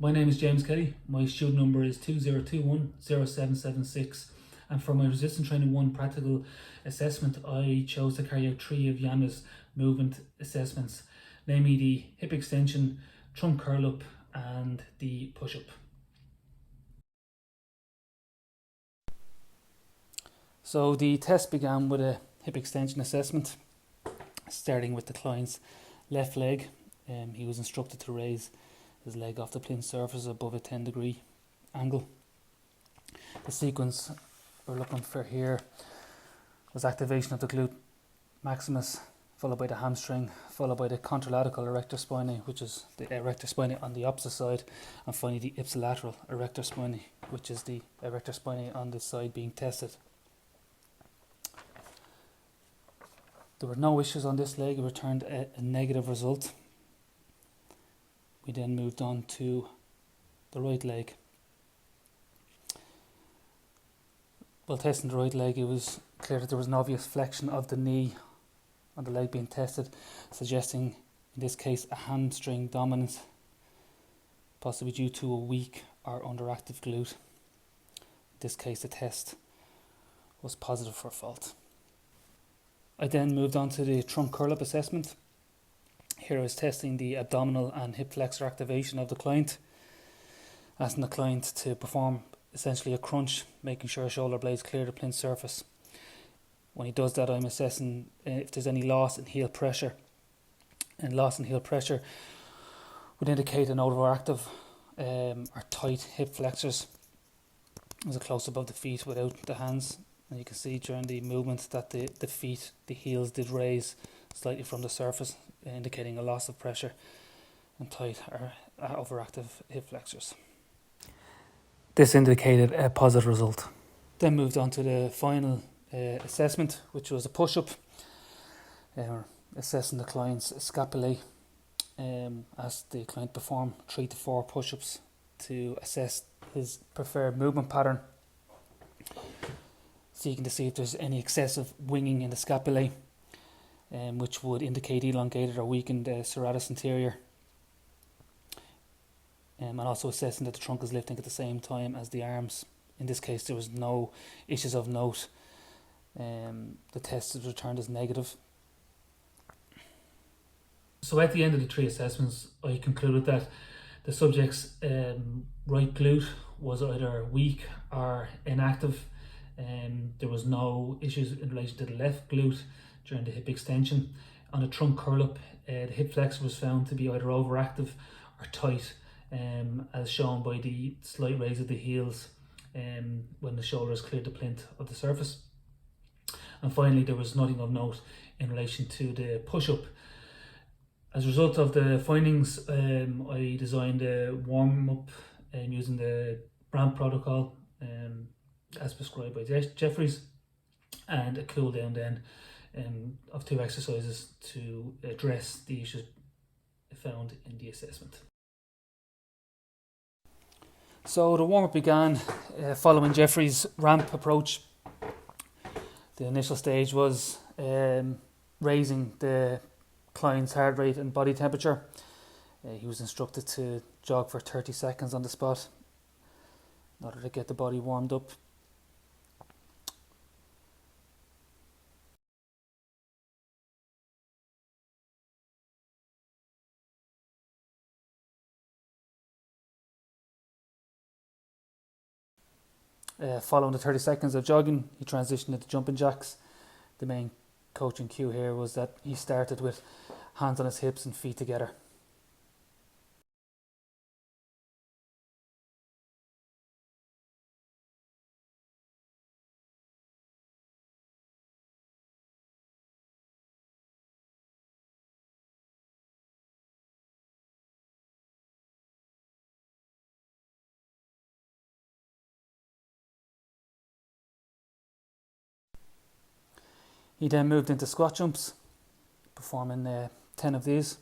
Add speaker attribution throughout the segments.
Speaker 1: My name is James Kelly. My student number is 20210776, and for my Resistance Training 1 practical assessment I chose to carry out 3 of Jana's movement assessments, namely the hip extension, trunk curl up and the push up. So the test began with a hip extension assessment, starting with the client's left leg. He was instructed to raise his leg off the plinth surface above a 10-degree angle. The sequence we're looking for here was activation of the glute maximus, followed by the hamstring, followed by the contralateral erector spinae, which is the erector spinae on the opposite side, and finally the ipsilateral erector spinae, which is the erector spinae on the side being tested. There were no issues on this leg. It returned a negative result. We then moved on to the right leg. While testing the right leg, it was clear that there was an obvious flexion of the knee on the leg being tested, suggesting in this case a hamstring dominance, possibly due to a weak or underactive glute. In this case the test was positive for fault. I then moved on to the trunk curl-up assessment. Here I was testing the abdominal and hip flexor activation of the client, asking the client to perform essentially a crunch, making sure shoulder blades clear the plinth surface. When he does that, I'm assessing if there's any loss in heel pressure. And loss in heel pressure would indicate an overactive or tight hip flexors. There's a close above the feet without the hands. And you can see during the movement that the feet, the heels did raise slightly from the surface, indicating a loss of pressure and tight or overactive hip flexors. This indicated a positive result. Then moved on to the final assessment, which was a push-up, assessing the client's scapulae. Asked the client perform 3 to 4 push-ups to assess his preferred movement pattern, seeking to see if there's any excessive winging in the scapulae, which would indicate elongated or weakened serratus anterior, and also assessing that the trunk is lifting at the same time as the arms. In this case there was no issues of note. The test was returned as negative. So at the end of the 3 assessments I concluded that the subject's right glute was either weak or inactive. There was no issues in relation to the left glute during the hip extension. On the trunk curl up, the hip flexor was found to be either overactive or tight, as shown by the slight raise of the heels when the shoulders cleared the plinth of the surface. And finally, there was nothing of note in relation to the push-up. As a result of the findings, I designed a warm-up using the ramp protocol as prescribed by Jeffries, and a cool down then of 2 exercises to address the issues found in the assessment. So the warm-up began following Jeffries' ramp approach. The initial stage was raising the client's heart rate and body temperature. He was instructed to jog for 30 seconds on the spot in order to get the body warmed up. Following the 30 seconds of jogging, he transitioned into jumping jacks. The main coaching cue here was that he started with hands on his hips and feet together. He then moved into squat jumps, performing 10 of these.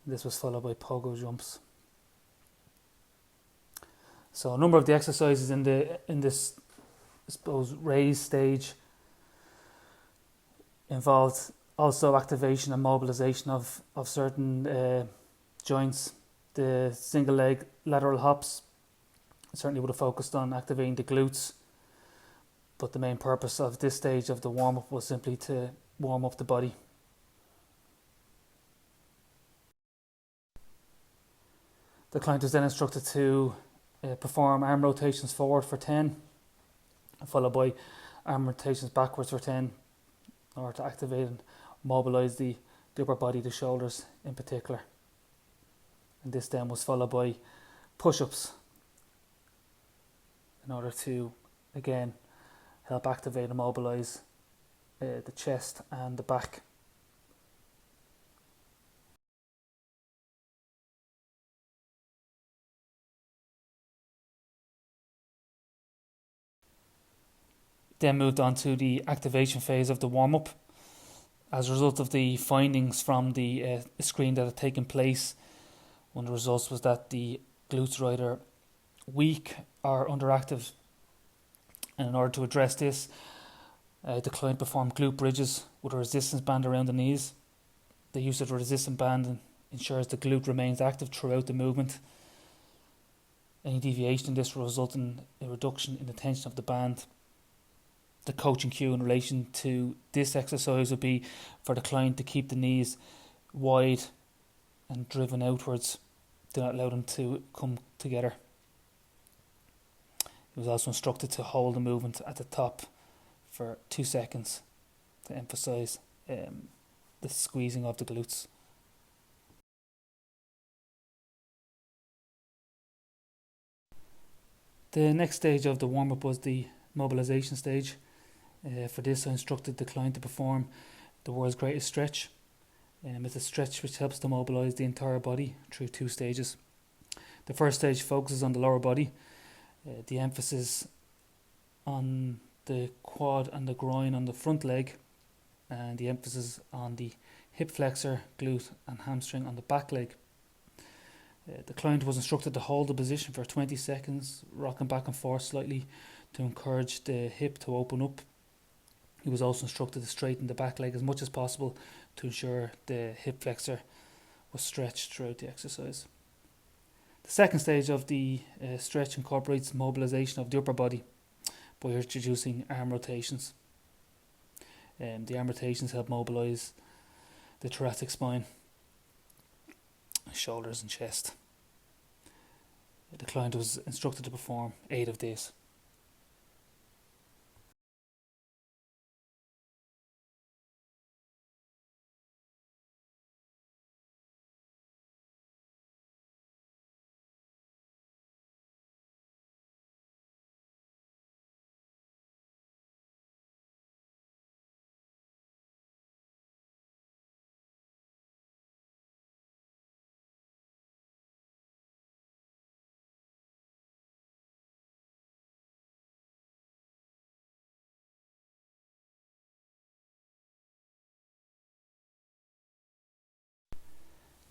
Speaker 1: This was followed by pogo jumps. So a number of the exercises in this, I suppose, raised stage involved also activation and mobilization of certain joints. The single leg lateral hops certainly would have focused on activating the glutes, but the main purpose of this stage of the warm-up was simply to warm up the body. The client was then instructed to perform arm rotations forward for 10, followed by arm rotations backwards for 10, in order to activate and mobilise the upper body, the shoulders in particular. And this then was followed by push-ups in order to, again, help activate and mobilise the chest and the back. Then moved on to the activation phase of the warm-up. As a result of the findings from the screen that had taken place, one of the results was that the glutes were either weak or underactive. And in order to address this, the client performed glute bridges with a resistance band around the knees. The use of the resistance band ensures the glute remains active throughout the movement. Any deviation in this will result in a reduction in the tension of the band. The coaching cue in relation to this exercise would be for the client to keep the knees wide and driven outwards. Do not allow them to come together. He was also instructed to hold the movement at the top for 2 seconds to emphasise the squeezing of the glutes. The next stage of the warm-up was the mobilisation stage. For this, I instructed the client to perform the world's greatest stretch. It's a stretch which helps to mobilise the entire body through 2 stages. The first stage focuses on the lower body, the emphasis on the quad and the groin on the front leg, and the emphasis on the hip flexor, glute and hamstring on the back leg. The client was instructed to hold the position for 20 seconds, rocking back and forth slightly to encourage the hip to open up. He was also instructed to straighten the back leg as much as possible to ensure the hip flexor was stretched throughout the exercise. The second stage of the stretch incorporates mobilisation of the upper body by introducing arm rotations. The arm rotations help mobilise the thoracic spine, shoulders and chest. The client was instructed to perform 8 of these.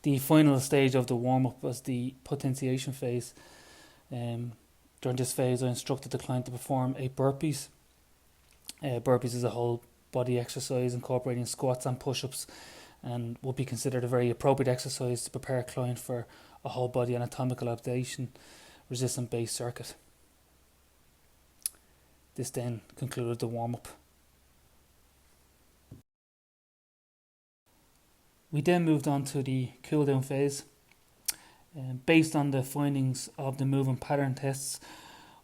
Speaker 1: The final stage of the warm-up was the potentiation phase. During this phase, I instructed the client to perform 8 burpees. Burpees is a whole body exercise incorporating squats and push-ups, and would be considered a very appropriate exercise to prepare a client for a whole body anatomical adaptation resistant based circuit. This then concluded the warm-up. We then moved on to the cool down phase. Based on the findings of the movement pattern tests,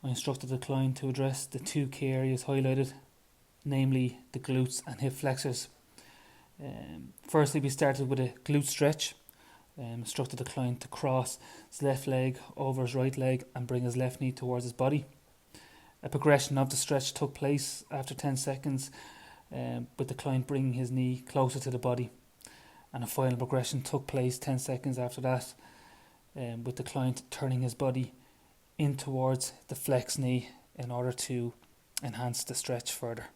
Speaker 1: I instructed the client to address the 2 key areas highlighted, namely the glutes and hip flexors. Firstly, we started with a glute stretch. Instructed the client to cross his left leg over his right leg and bring his left knee towards his body. A progression of the stretch took place after 10 seconds, with the client bringing his knee closer to the body. And a final progression took place 10 seconds after that, with the client turning his body in towards the flex knee in order to enhance the stretch further.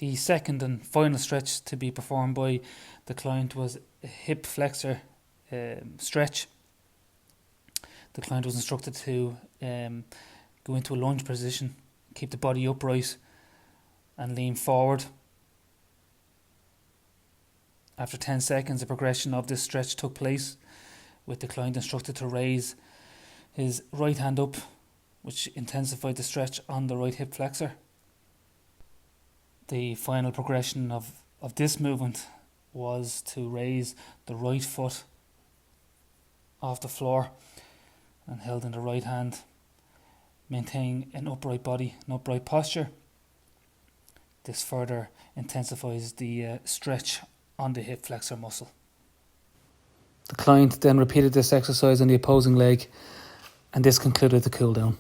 Speaker 1: The second and final stretch to be performed by the client was a hip flexor stretch. The client was instructed to go into a lunge position, keep the body upright and lean forward. After 10 seconds, a progression of this stretch took place, with the client instructed to raise his right hand up, which intensified the stretch on the right hip flexor. The final progression of this movement was to raise the right foot off the floor and held in the right hand, maintaining an upright body, an upright posture. This further intensifies the stretch on the hip flexor muscle. The client then repeated this exercise on the opposing leg, and this concluded the cool down.